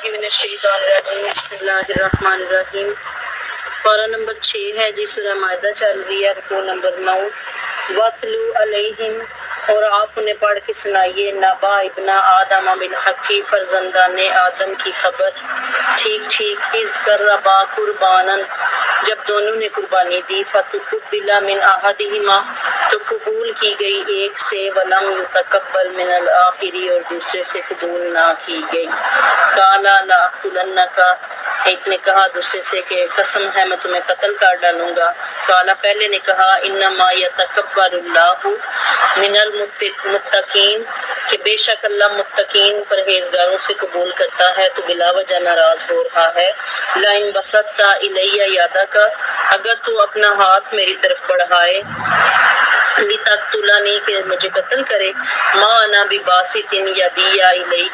باللہ من الشیطان الرجیم بسم اللہ الرحمن الرحیم۔ پارہ نمبر 6 ہے جی، سورہ مائدہ چل رہی ہے، رکوع نمبر 9۔ وَاتْلُ عَلَيْهِمْ، اور آپ انہیں پڑھ کے سنائیے، نبا ابن آدم بالحق، فرزندان آدم کی خبر ٹھیک ٹھیک، اذ قربا قرباناً، جب دونوں نے قربانی دی، فتقبل من احدہما، تو قبول کی گئی ایک سے، ولم یتقبل من الآخر، اور دوسرے سے قبول نہ کی گئی۔ قال لأقتلنک، ایک نے کہا دوسرے سے کہ قسم ہے میں تمہیں قتل کر ڈالوں گا۔ قال، پہلے نے کہا انما یتقبل اللہ من المتقین، کہ بے شک اللہ متقین پرہیزگاروں سے قبول کرتا ہے، تو بلا وجہ ناراض ہو رہا ہے۔ لئن بسطت الی یدک، اگر تو اپنا ہاتھ میری طرف بڑھائے، لتقتلنی، کہ مجھے قتل کرے، ما انا بباسط یدی الیک،